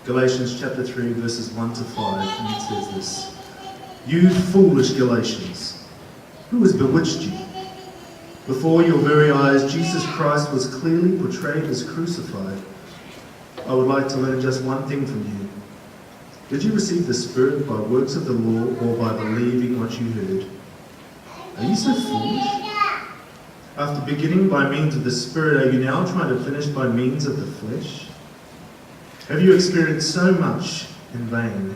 Galatians chapter 3, verses 1 to 5, and it says this: "You foolish Galatians, who has bewitched you? Before your very eyes, Jesus Christ was clearly portrayed as crucified. I would like to learn just one thing from you. Did you receive the Spirit by works of the law or by believing what you heard? Are you so foolish? After beginning by means of the Spirit, are you now trying to finish by means of the flesh? Have you experienced so much in vain,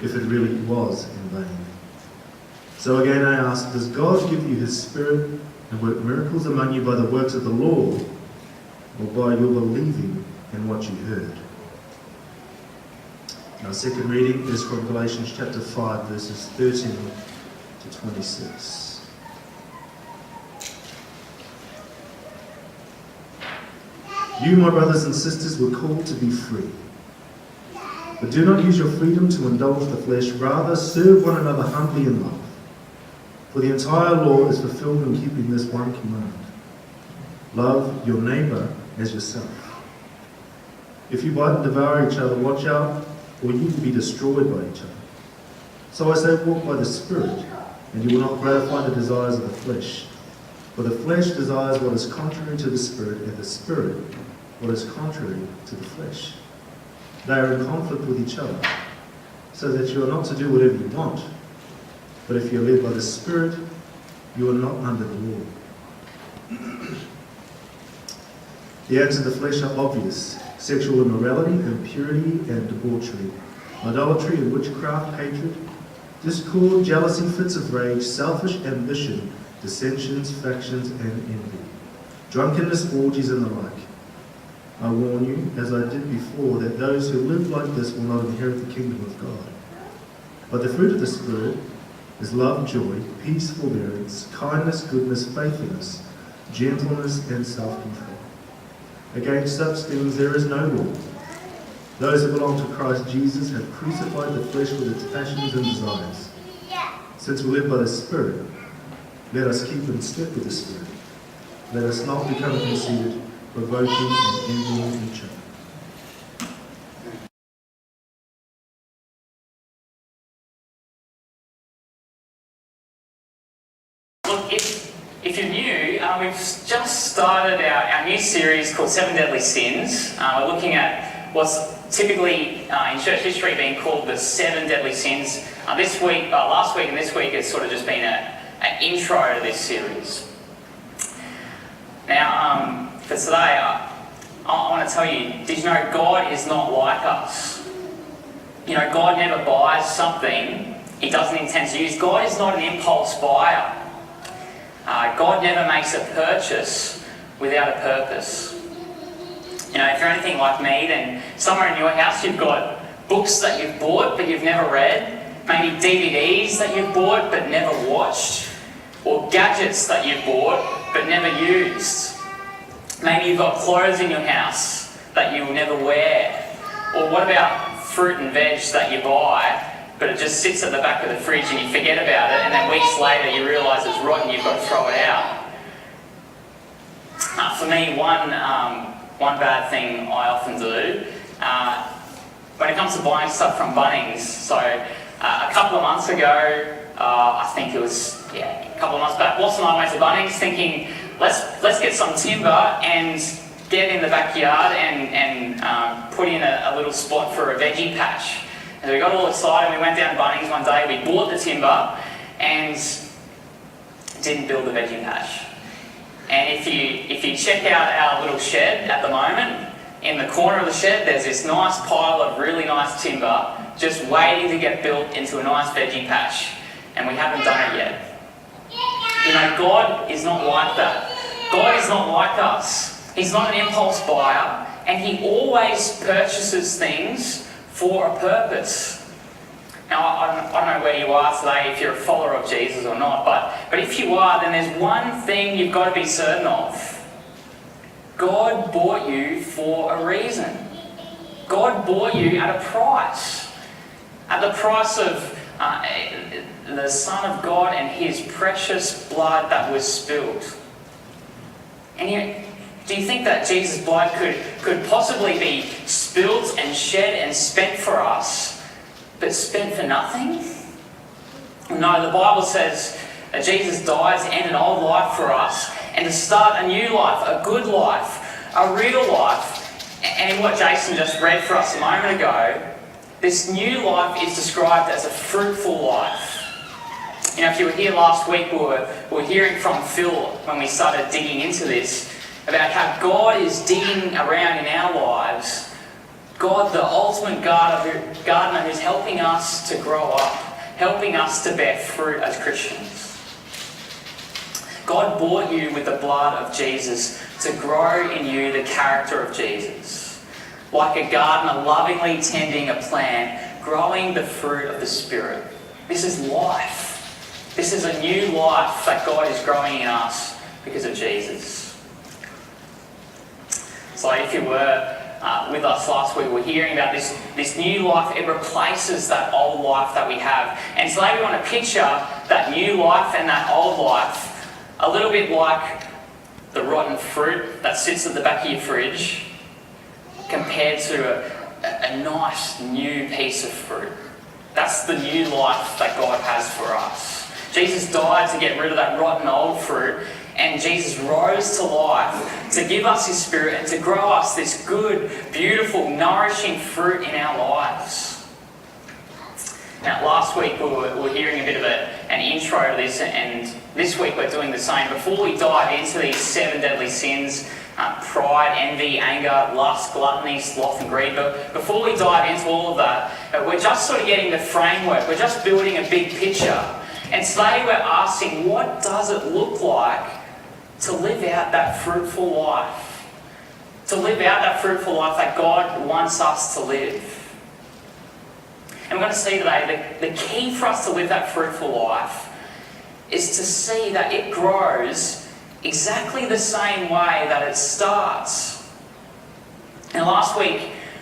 if it really was in vain? So again I ask, does God give you his Spirit and work miracles among you by the works of the law, or by your believing in what you heard?" Our second reading is from Galatians chapter 5, verses 13 to 26. "You, my brothers and sisters, were called to be free. But do not use your freedom to indulge the flesh, rather serve one another humbly in love. For the entire law is fulfilled in keeping this one command: love your neighbour as yourself. If you bite and devour each other, watch out, or you will be destroyed by each other. So I say, walk by the Spirit, and you will not gratify the desires of the flesh. For the flesh desires what is contrary to the Spirit, and the Spirit what is contrary to the flesh. They are in conflict with each other, so that you are not to do whatever you want. But if you are led by the Spirit, you are not under the law. The acts of the flesh are obvious: sexual immorality, impurity and debauchery, idolatry and witchcraft, hatred, discord, jealousy, fits of rage, selfish ambition, dissensions, factions and envy, drunkenness, orgies and the like. I warn you, as I did before, that those who live like this will not inherit the kingdom of God. But the fruit of the Spirit is love, joy, peace, forbearance, kindness, goodness, faithfulness, gentleness and self-control. Against such things there is no law. Those who belong to Christ Jesus have crucified the flesh with its passions and desires. Since we live by the Spirit, let us keep in step with the Spirit. Let us not become conceited, provoking and envying each other." Look, if you're new, we've just started our new series called 7 Deadly Sins. We're looking at what's typically in church history being called the 7 Deadly Sins. Last week and this week has sort of just been an intro to this series. Now, for today, I want to tell you, did you know God is not like us? You know, God never buys something he doesn't intend to use. God is not an impulse buyer. God never makes a purchase without a purpose. You know, if you're anything like me, then somewhere in your house you've got books that you've bought but you've never read, maybe DVDs that you've bought but never watched, or gadgets that you've bought but never used. Maybe you've got clothes in your house that you'll never wear. Or what about fruit and veg that you buy, but it just sits at the back of the fridge and you forget about it, and then weeks later you realise it's rotten, you've got to throw it out. For me, one bad thing I often do, when it comes to buying stuff from Bunnings, so a couple of months ago, I think it was, a couple of months back, Ross and I went to Bunnings thinking, let's get some timber and get in the backyard and put in a little spot for a veggie patch. And we got all excited, we went down to Bunnings one day, we bought the timber and didn't build a veggie patch. And if you check out our little shed at the moment, in the corner of the shed there's this nice pile of really nice timber just waiting to get built into a nice veggie patch. And we haven't done it yet. You know, God is not like that. God is not like us. He's not an impulse buyer, and he always purchases things for a purpose. Now, I don't know where you are today, if you're a follower of Jesus or not, but if you are, then there's one thing you've got to be certain of. God bought you for a reason. God bought you at a price. At the price of the Son of God and his precious blood that was spilled. And do you think that Jesus' blood could possibly be spilled spilt and shed and spent for us, but spent for nothing? No, the Bible says that Jesus died to end an old life for us and to start a new life, a good life, a real life. And in what Jason just read for us a moment ago, this new life is described as a fruitful life. You know, if you were here last week, we were hearing from Phil when we started digging into this about how God is digging around in our lives. God, the ultimate gardener who's helping us to grow up, helping us to bear fruit as Christians. God bought you with the blood of Jesus to grow in you the character of Jesus. Like a gardener lovingly tending a plant, growing the fruit of the Spirit. This is life. This is a new life that God is growing in us because of Jesus. So if you were with us last week, we're hearing about this new life. It replaces that old life that we have. And today we want to picture that new life and that old life a little bit like the rotten fruit that sits at the back of your fridge compared to a nice new piece of fruit. That's the new life that God has for us. Jesus died to get rid of that rotten old fruit, and Jesus rose to life to give us His Spirit and to grow us this good, beautiful, nourishing fruit in our lives. Now, last week we were hearing a bit of an intro to this, and this week we're doing the same. Before we dive into these 7 deadly sins, pride, envy, anger, lust, gluttony, sloth and greed, but before we dive into all of that, we're just sort of getting the framework. We're just building a big picture. And today we're asking, what does it look like to live out that fruitful life? To live out that fruitful life that God wants us to live. And we're going to see today the key for us to live that fruitful life is to see that it grows exactly the same way that it starts. And last week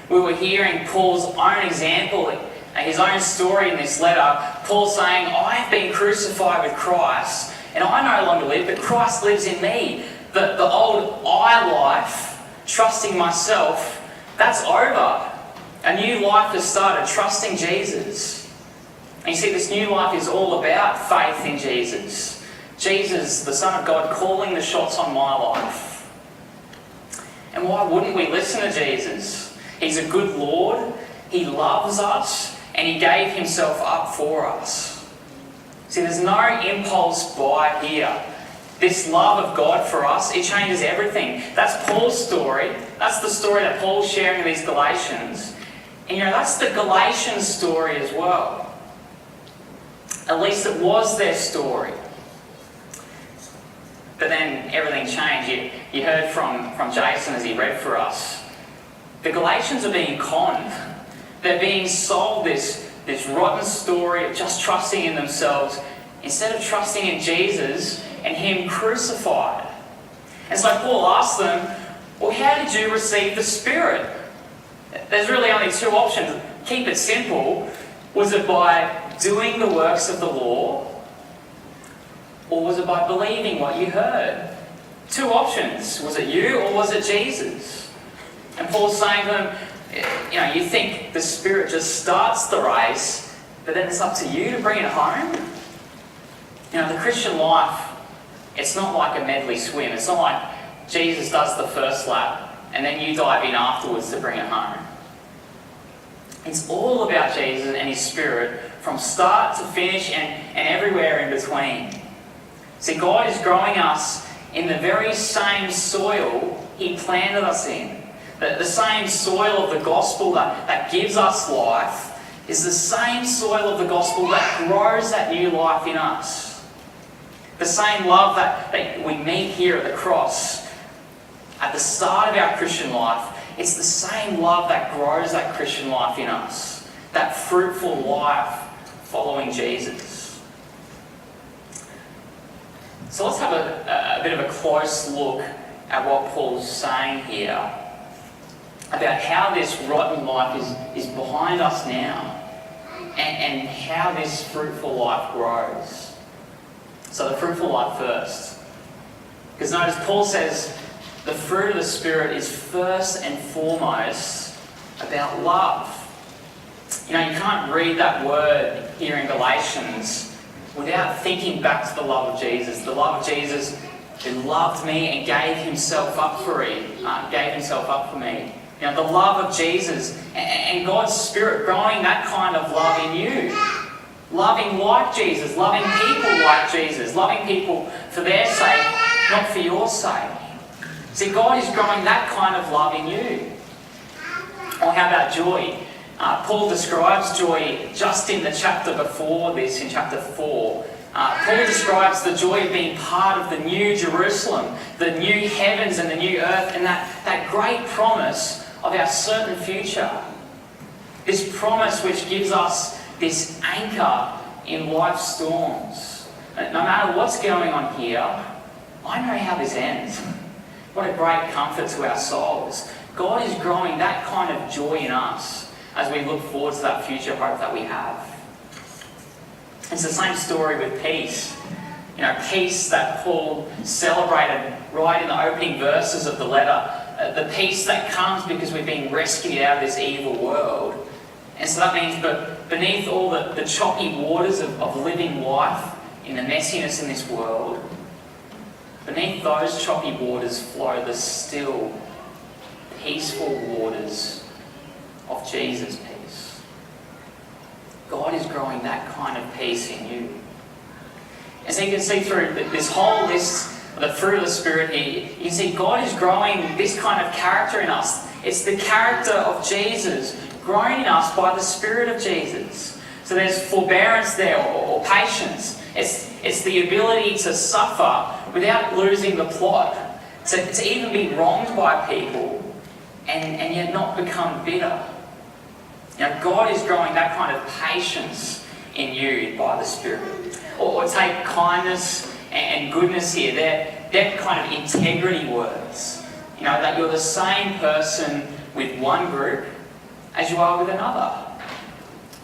we were hearing Paul's own example, his own story in this letter. Paul saying, I have been crucified with Christ, and I no longer live, but Christ lives in me. The old I life, trusting myself, that's over. A new life has started, trusting Jesus. And you see, this new life is all about faith in Jesus. Jesus, the Son of God, calling the shots on my life. And why wouldn't we listen to Jesus? He's a good Lord, He loves us, and He gave Himself up for us. See, there's no impulse buy here. This love of God for us, it changes everything. That's Paul's story. That's the story that Paul's sharing with these Galatians. And that's the Galatians' story as well. At least it was their story. But then everything changed. You heard from Jason as he read for us. The Galatians are being conned. They're being sold this rotten story of just trusting in themselves instead of trusting in Jesus and Him crucified. And so Paul asked them, well, how did you receive the Spirit? There's really only 2 options. Keep it simple. Was it by doing the works of the law? Or was it by believing what you heard? 2 options. Was it you or was it Jesus? And Paul's saying to them, you think the Spirit just starts the race, but then it's up to you to bring it home? The Christian life, it's not like a medley swim. It's not like Jesus does the first lap and then you dive in afterwards to bring it home. It's all about Jesus and His Spirit from start to finish and everywhere in between. See, God is growing us in the very same soil He planted us in. The same soil of the gospel that gives us life is the same soil of the gospel that grows that new life in us. The same love that we meet here at the cross at the start of our Christian life, it's the same love that grows that Christian life in us. That fruitful life following Jesus. So let's have a bit of a close look at what Paul's saying here about how this rotten life is behind us now and how this fruitful life grows. So the fruitful life first. Because notice Paul says the fruit of the Spirit is first and foremost about love. You know, you can't read that word here in Galatians without thinking back to the love of Jesus. The love of Jesus who loved me and gave himself up for me. You know, the love of Jesus and God's Spirit growing that kind of love in you. Loving like Jesus, loving people like Jesus, loving people for their sake, not for your sake. See, God is growing that kind of love in you. Or how about joy? Paul describes joy just in the chapter before this, in chapter 4. Paul describes the joy of being part of the new Jerusalem, the new heavens and the new earth, and that great promise of our certain future. This promise which gives us this anchor in life's storms. No matter what's going on here, I know how this ends. What a great comfort to our souls. God is growing that kind of joy in us as we look forward to that future hope that we have. It's the same story with peace. You know, peace that Paul celebrated right in the opening verses of the letter. The peace that comes because we've been rescued out of this evil world. And so that means, but beneath all the choppy waters of living life, in the messiness in this world, beneath those choppy waters flow the still, peaceful waters of Jesus' peace. God is growing that kind of peace in you. And so you can see through this whole list of the fruit of the Spirit here, you can see God is growing this kind of character in us. It's the character of Jesus growing in us by the Spirit of Jesus. So there's forbearance there, or patience. It's the ability to suffer without losing the plot. To even be wronged by people and yet not become bitter. Now God is growing that kind of patience in you by the Spirit. Or take kindness and goodness here. They're kind of integrity words. You know, that you're the same person with one group as you are with another.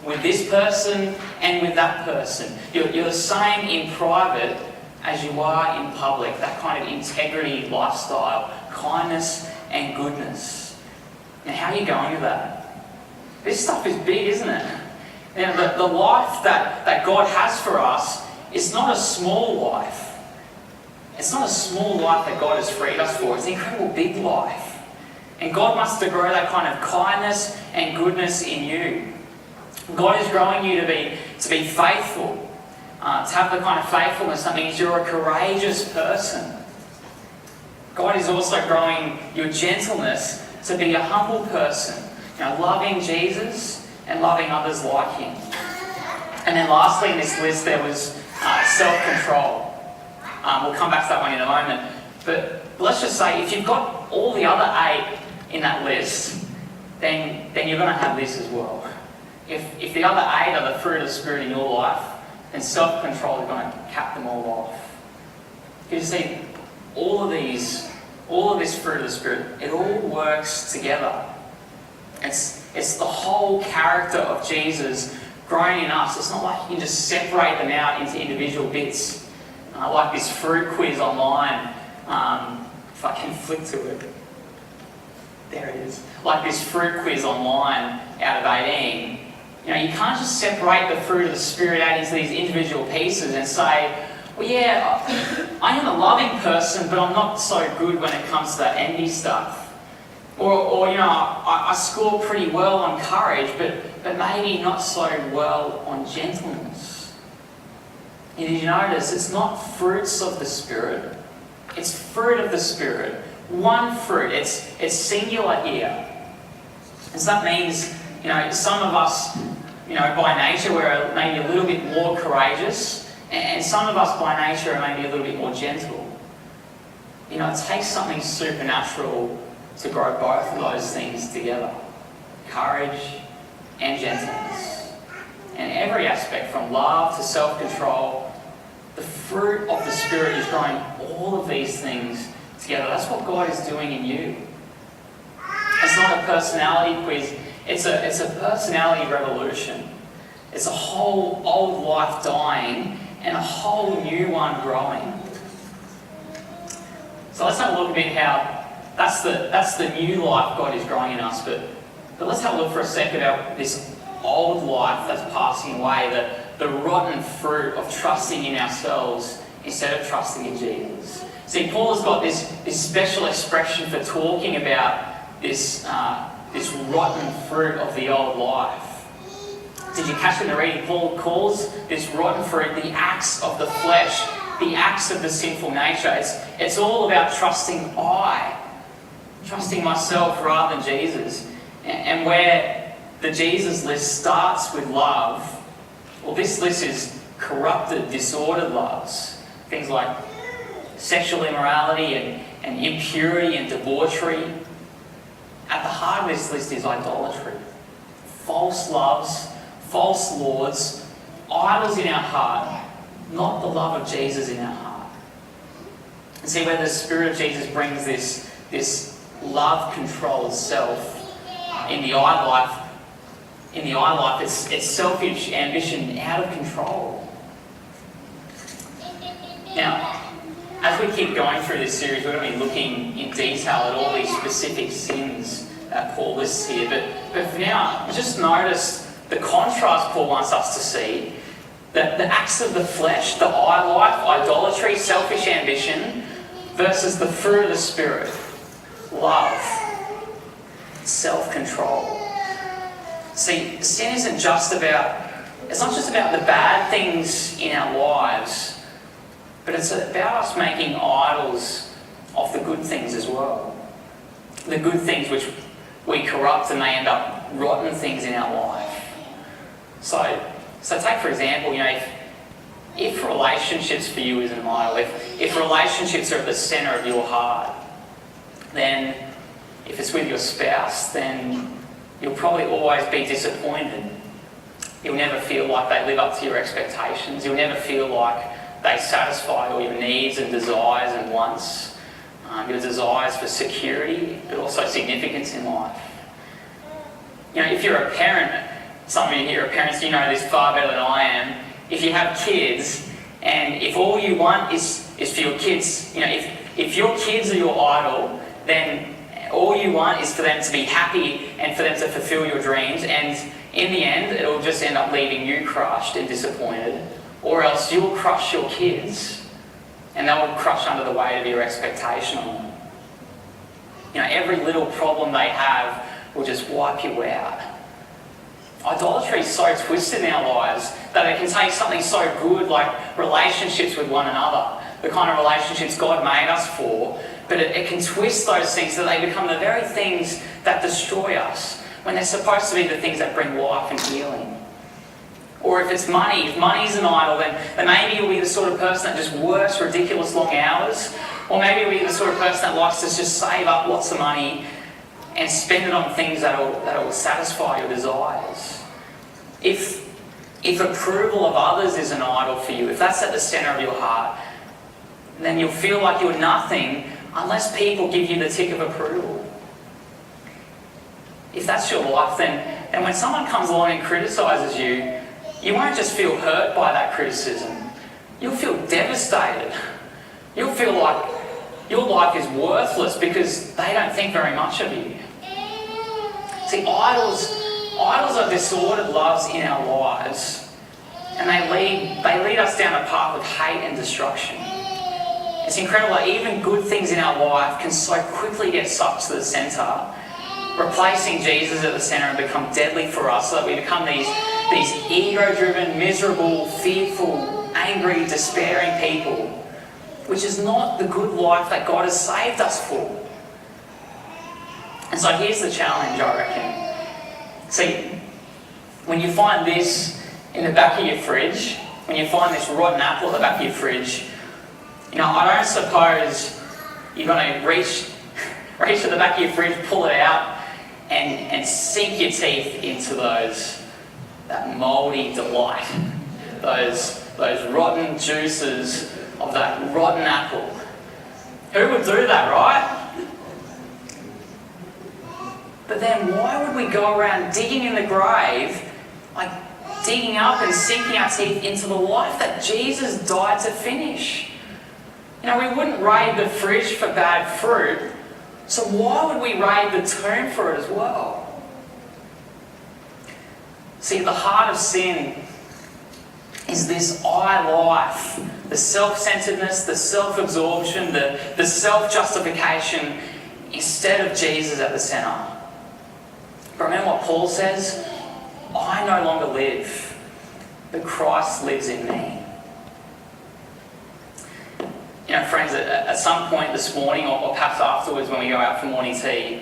With this person and with that person. You're the same in private as you are in public. That kind of integrity lifestyle, kindness and goodness. Now, how are you going with that? This stuff is big, isn't it? Now, the life that God has for us is not a small life. It's not a small life that God has freed us for. It's an incredible big life. And God wants to grow that kind of kindness and goodness in you. God is growing you to be faithful. To have the kind of faithfulness that means you're a courageous person. God is also growing your gentleness to be a humble person. You know, loving Jesus and loving others like him. And then lastly in this list there was self-control. We'll come back to that one in a moment. But let's just say, if you've got all the other 8 in that list, then you're going to have this as well. If the other 8 are the fruit of the Spirit in your life, then self-control is going to cap them all off. Because you see, all of this fruit of the Spirit, it all works together. It's the whole character of Jesus growing in us. It's not like you can just separate them out into individual bits. Like this fruit quiz online, if I can flick to it. There it is. Like this fruit quiz online out of 18. You know, you can't just separate the fruit of the Spirit out into these individual pieces and say, well, yeah, I am a loving person, but I'm not so good when it comes to that envy stuff. Or you know, I score pretty well on courage, but maybe not so well on gentleness. And did you notice, it's not fruits of the Spirit. It's fruit of the Spirit. One fruit. It's singular here. And so that means, you know, some of us, you know, by nature, we're maybe a little bit more courageous, and some of us by nature are maybe a little bit more gentle. You know, it takes something supernatural to grow both of those things together. Courage and gentleness. And every aspect, from love to self-control, the fruit of the Spirit is growing all of these things together. That's what God is doing in you. It's not a personality quiz. It's a personality revolution. It's a whole old life dying and a whole new one growing. So let's have a look a bit how that's the new life God is growing in us. But But let's have a look for a second at this old life that's passing away, the rotten fruit of trusting in ourselves instead of trusting in Jesus. See, Paul has got this special expression for talking about this rotten fruit of the old life. Did you catch in the reading? Paul calls this rotten fruit the acts of the flesh, the acts of the sinful nature. It's all about trusting myself rather than Jesus. And where the Jesus list starts with love, well, this list is corrupted, disordered loves. Things like sexual immorality and impurity and debauchery. At the heart of this list is idolatry. False loves, false lords, idols in our heart, not the love of Jesus in our heart. And see, where the Spirit of Jesus brings this love-controlled self in the I life, it's selfish ambition out of control. Now, as we keep going through this series, we're going to be looking in detail at all these specific sins that Paul lists here. But for now, just notice the contrast Paul wants us to see. That the acts of the flesh, the I life, idolatry, selfish ambition, versus the fruit of the Spirit. Love. Self-control. See, sin isn't just about, it's not just about the bad things in our lives, but it's about us making idols of the good things as well. The good things which we corrupt and they end up rotten things in our life. So take for example, if relationships for you is an idol, if relationships are at the centre of your heart, then if it's with your spouse, then you'll probably always be disappointed. You'll never feel like they live up to your expectations. You'll never feel like they satisfy all your needs and desires and wants. Your desires for security, but also significance in life. If you're a parent, some of you here are parents, you know this far better than I am. If you have kids, and if all you want is for your kids, if your kids are your idol, then all you want is for them to be happy and for them to fulfill your dreams, and in the end, it'll just end up leaving you crushed and disappointed, or else you'll crush your kids, and they'll crush under the weight of your expectation on them. Every little problem they have will just wipe you out. Idolatry is so twisted in our lives that it can take something so good like relationships with one another, the kind of relationships God made us for, but it can twist those things so they become the very things that destroy us when they're supposed to be the things that bring life and healing. Or if money's an idol, then maybe you'll be the sort of person that just works ridiculous long hours, or maybe you'll be the sort of person that likes to just save up lots of money and spend it on things that will satisfy your desires. If approval of others is an idol for you, if that's at the centre of your heart, then you'll feel like you're nothing unless people give you the tick of approval. If that's your life, then when someone comes along and criticises you, you won't just feel hurt by that criticism. You'll feel devastated. You'll feel like your life is worthless because they don't think very much of you. See, idols are disordered loves in our lives, and they lead us down a path of hate and destruction. It's incredible that even good things in our life can so quickly get sucked to the centre, replacing Jesus at the centre, and become deadly for us, so that we become these ego-driven, miserable, fearful, angry, despairing people, which is not the good life that God has saved us for. And so here's the challenge, I reckon. See, when you find this in the back of your fridge, when you find this rotten apple at the back of your fridge, I don't suppose you're going to reach to the back of your fridge, pull it out, and sink your teeth into that mouldy delight, those rotten juices of that rotten apple. Who would do that, right? But then why would we go around digging in the grave, like digging up and sinking our teeth into the life that Jesus died to finish? We wouldn't raid the fridge for bad fruit, so why would we raid the tomb for it as well? See, at the heart of sin is this I life, the self-centeredness, the self-absorption, the self-justification, instead of Jesus at the centre. But remember what Paul says? I no longer live, but Christ lives in me. You know, friends, at some point this morning, or perhaps afterwards when we go out for morning tea,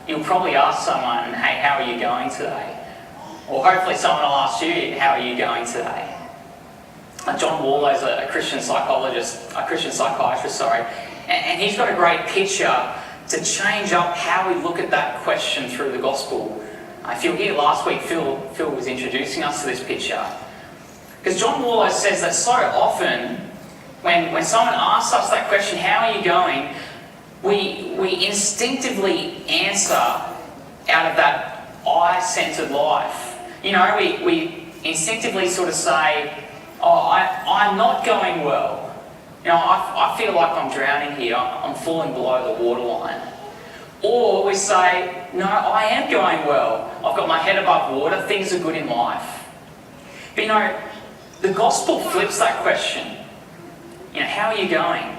you'll probably ask someone, hey, how are you going today? Or hopefully someone will ask you, how are you going today? John Warlow's a Christian psychiatrist, and he's got a great picture to change up how we look at that question through the gospel. If you were here last week, Phil was introducing us to this picture. Because John Warlow says that so often, when someone asks us that question, how are you going, we instinctively answer out of that I-centered life. You know, we instinctively sort of say, oh, I'm not going well. You know, I feel like I'm drowning here. I'm falling below the waterline. Or we say, no, I am going well. I've got my head above water. Things are good in life. But you know, the gospel flips that question. You know, how are you going?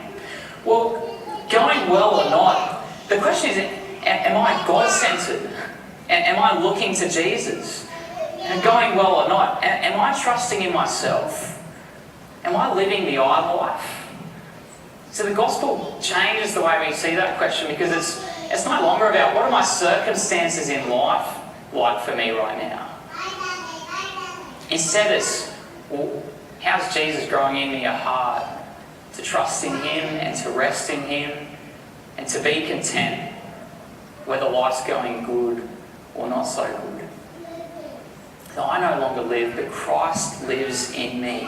Well, going well or not, the question is, am I God-centered? Am I looking to Jesus? And going well or not, am I trusting in myself? Am I living the I life? So the gospel changes the way we see that question, because it's no longer about what are my circumstances in life like for me right now. Instead it's, well, how's Jesus growing in me a heart to trust in Him and to rest in Him and to be content whether life's going good or not so good. So I no longer live, but Christ lives in me,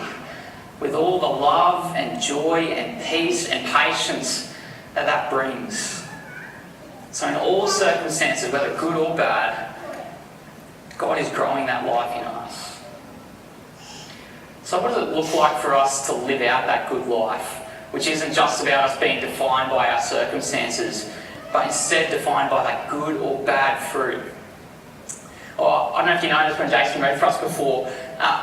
with all the love and joy and peace and patience that brings. So in all circumstances, whether good or bad, God is growing that life in us. So what does it look like for us to live out that good life, which isn't just about us being defined by our circumstances, but instead defined by that good or bad fruit? Or, I don't know if you noticed when Jason read for us before,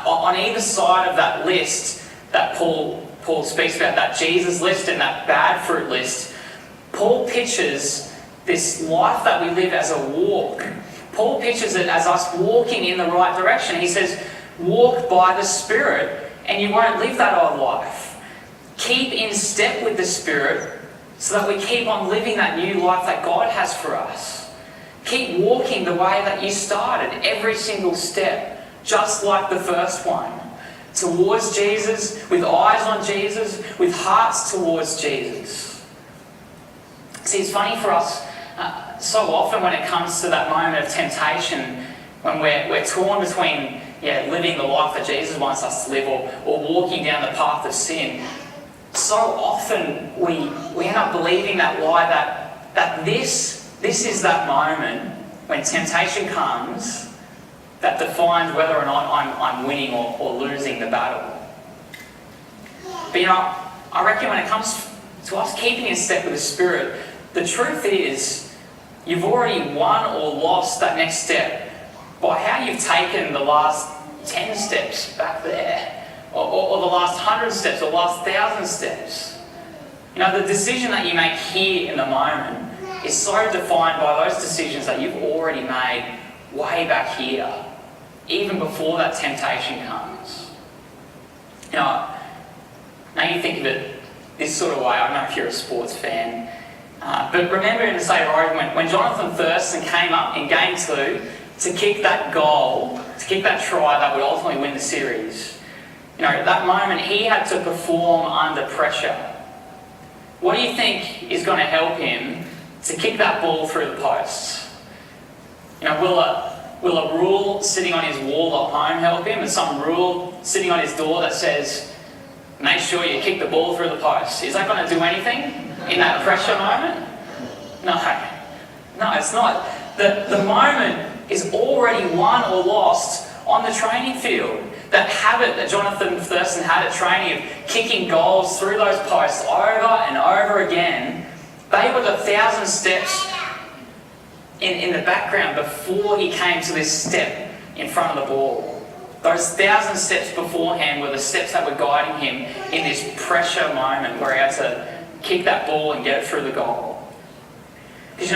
on either side of that list that Paul speaks about, that Jesus list and that bad fruit list, Paul pictures this life that we live as a walk. Paul pictures it as us walking in the right direction. He says, walk by the Spirit and you won't live that old life. Keep in step with the Spirit so that we keep on living that new life that God has for us. Keep walking the way that you started, every single step, just like the first one. Towards Jesus, with eyes on Jesus, with hearts towards Jesus. See, it's funny for us, so often when it comes to that moment of temptation, when we're torn between living the life that Jesus wants us to live or walking down the path of sin, so often we end up believing that lie that this is that moment when temptation comes that defines whether or not I'm winning or losing the battle. But you know, I reckon when it comes to us keeping in step with the Spirit, the truth is you've already won or lost that next step by how you've taken the last 10 steps back there, or the last 100 steps, or the last 1,000 steps. You know, the decision that you make here in the moment is so defined by those decisions that you've already made way back here, even before that temptation comes. You know, now you think of it this sort of way. I don't know if you're a sports fan, but remember in the State of Origin when Jonathan Thurston came up in Game 2 to kick that goal, to kick that try that would ultimately win the series. You know, at that moment he had to perform under pressure. What do you think is going to help him to kick that ball through the posts? You know, will a rule sitting on his wall at home help him? Is some rule sitting on his door that says, make sure you kick the ball through the post? Is that going to do anything in that pressure moment? No, it's not. The moment is already won or lost on the training field. That habit that Jonathan Thurston had at training of kicking goals through those posts over and over again, they were the 1,000 steps in the background before he came to this step in front of the ball. Those 1,000 steps beforehand were the steps that were guiding him in this pressure moment where he had to kick that ball and get it through the goal. Because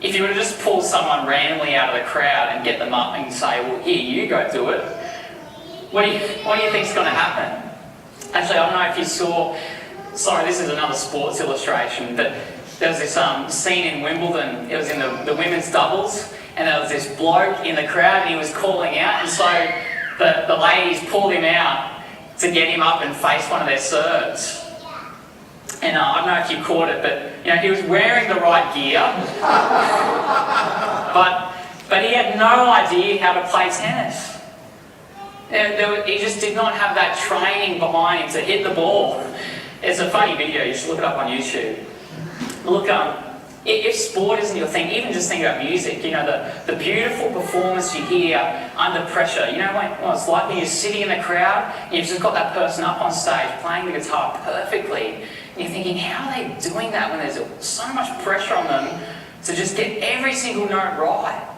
if you were to just pull someone randomly out of the crowd and get them up and say, well, here, you go do it, what do you think is going to happen? Actually, I don't know if you saw, sorry, this is another sports illustration, but there was this scene in Wimbledon. It was in the women's doubles, and there was this bloke in the crowd and he was calling out, and so the ladies pulled him out to get him up and face one of their serves. And I don't know if you caught it, but he was wearing the right gear, but he had no idea how to play tennis. He just did not have that training behind him to hit the ball. It's a funny video, you should look it up on YouTube. Look, if sport isn't your thing, even just think about music, the beautiful performance you hear under pressure. What it's like when you're sitting in the crowd, and you've just got that person up on stage playing the guitar perfectly, and you're thinking, how are they doing that when there's so much pressure on them to just get every single note right?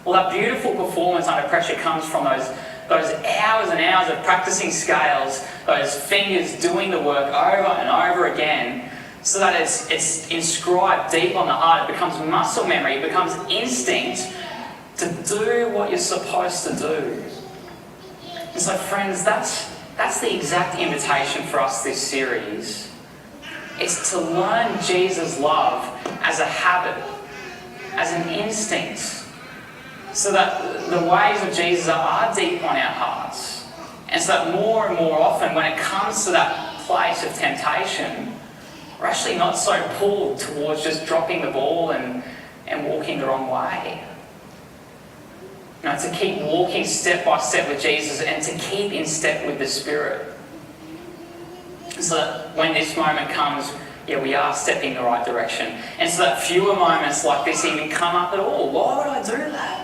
Well, that beautiful performance under pressure comes from those hours and hours of practicing scales, those fingers doing the work over and over again, so that it's inscribed deep on the heart. It becomes muscle memory, it becomes instinct to do what you're supposed to do. And so friends, that's the exact invitation for us this series. It's to learn Jesus' love as a habit, as an instinct, so that the ways of Jesus are deep on our hearts. And so that more and more often when it comes to that place of temptation, we're actually not so pulled towards just dropping the ball and walking the wrong way. To keep walking step by step with Jesus and to keep in step with the Spirit. So that when this moment comes, we are stepping the right direction. And so that fewer moments like this even come up at all. Why would I do that?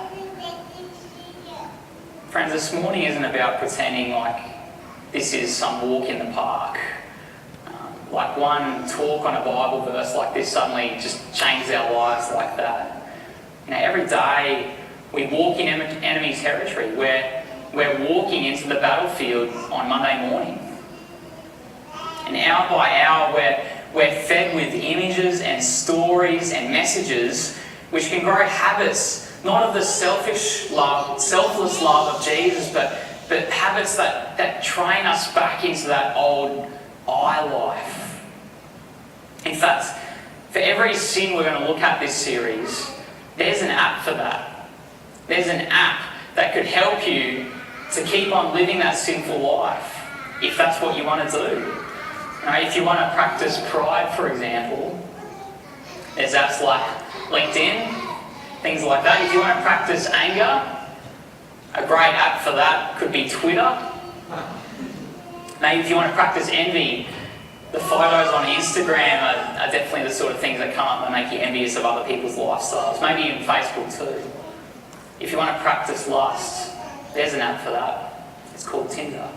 Friends, this morning isn't about pretending like this is some walk in the park. Like one talk on a Bible verse like this suddenly just changes our lives like that. Every day we walk in enemy territory. We're walking into the battlefield on Monday morning. And hour by hour we're fed with images and stories and messages which can grow habits, not of the selfless love of Jesus, but habits that train us back into that old I life. In fact, for every sin we're going to look at this series, there's an app for that. There's an app that could help you to keep on living that sinful life, if that's what you want to do. If you want to practice pride, for example, there's apps like LinkedIn, things like that. If you want to practice anger, a great app for that could be Twitter. Maybe if you want to practice envy, the photos on Instagram are definitely the sort of things that come up and make you envious of other people's lifestyles. Maybe even Facebook too. If you want to practice lust, there's an app for that. It's called Tinder.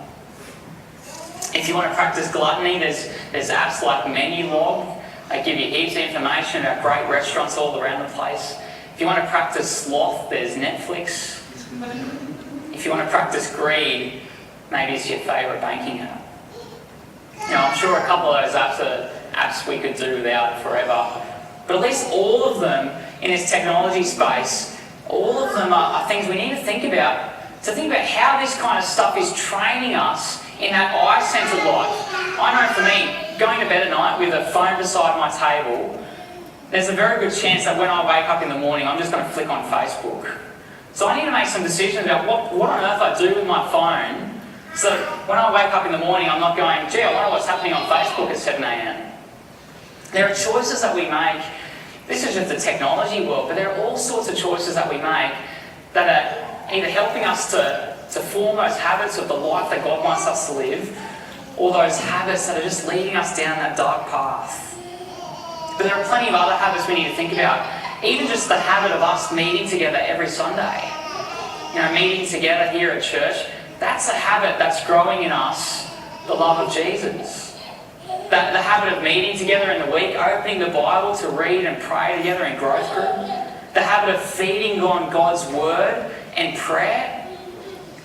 If you want to practice gluttony, there's apps like Menulog. They give you heaps of information about great restaurants all around the place. If you want to practice sloth, there's Netflix. If you want to practice greed, maybe it's your favourite banking app. I'm sure a couple of those apps are apps we could do without forever. But at least all of them in this technology space, all of them are things we need to think about how this kind of stuff is training us in that I-centered life. I know for me, going to bed at night with a phone beside my table, there's a very good chance that when I wake up in the morning, I'm just going to flick on Facebook. So I need to make some decisions about what on earth I do with my phone, so when I wake up in the morning, I'm not going, gee, I wonder what's happening on Facebook at 7 a.m. There are choices that we make. This is just the technology world, but there are all sorts of choices that we make that are either helping us to form those habits of the life that God wants us to live, or those habits that are just leading us down that dark path. But there are plenty of other habits we need to think about. Even just the habit of us meeting together every Sunday. Meeting together here at church. That's a habit that's growing in us, the love of Jesus. The habit of meeting together in the week, opening the Bible to read and pray together in growth group. the habit of feeding on God's word and prayer,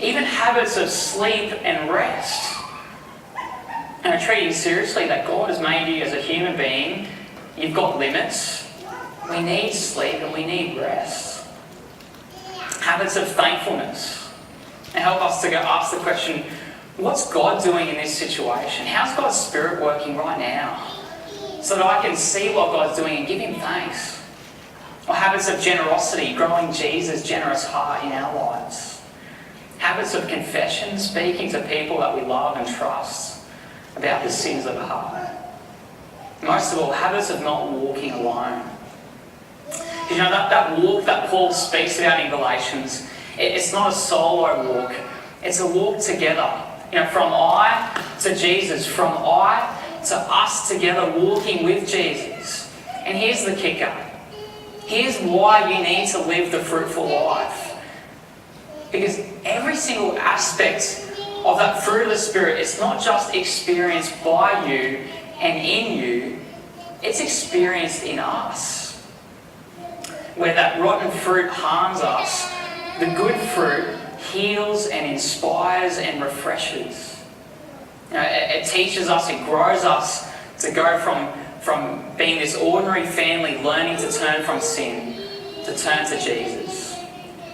even habits of sleep and rest. And are treating seriously that God has made you as a human being. You've got limits. We need sleep and we need rest. Habits of thankfulness. And help us to go ask the question, what's God doing in this situation? How's God's Spirit working right now? So that I can see what God's doing and give Him thanks. Or habits of generosity, growing Jesus' generous heart in our lives. Habits of confession, speaking to people that we love and trust about the sins of the heart. Most of all, habits of not walking alone. You know, that walk that Paul speaks about in Galatians, it's not a solo walk. It's a walk together. You know, from I to Jesus, from I to us together walking with Jesus. And here's the kicker. Here's why you need to live the fruitful life. Because every single aspect of that fruit of the Spirit, it's not just experienced by you and in you, it's experienced in us. Where that rotten fruit harms us, the good fruit heals and inspires and refreshes. You know, it teaches us, it grows us to go from being this ordinary family, learning to turn from sin, to turn to Jesus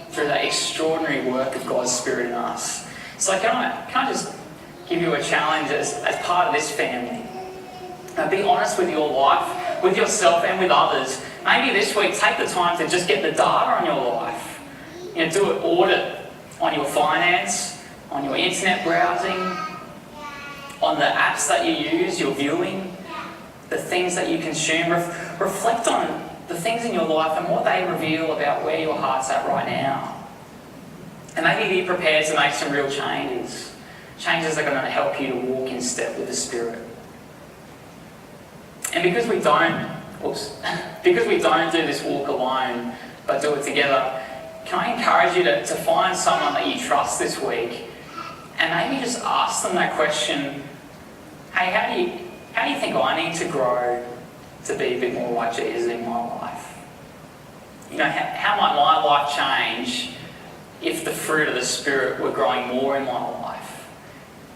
through that extraordinary work of God's Spirit in us. So can I just give you a challenge as part of this family? Be honest with your life, with yourself and with others. Maybe this week take the time to just get the data on your life. You know, do an audit on your finance, on your internet browsing, on the apps that you use, your viewing, the things that you consume. Reflect on the things in your life and what they reveal about where your heart's at right now. And maybe be prepared to make some real changes. Changes that are going to help you to walk in step with the Spirit. And because we don't do this walk alone, but do it together, can I encourage you to find someone that you trust this week and maybe just ask them that question, hey, how do you think I need to grow to be a bit more like Jesus in my life? You know, how might my life change if the fruit of the Spirit were growing more in my life?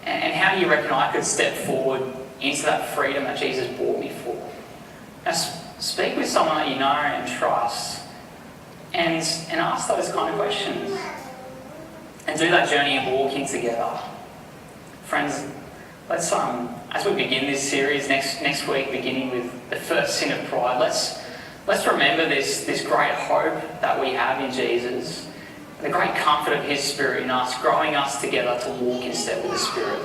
And how do you reckon I could step forward into that freedom that Jesus bought me for? Now, speak with someone that you know and trust and ask those kind of questions. And do that journey of walking together. Friends, let's as we begin this series next week, beginning with the first sin of pride, let's remember this great hope that we have in Jesus, the great comfort of His Spirit in us, growing us together to walk in step with the Spirit.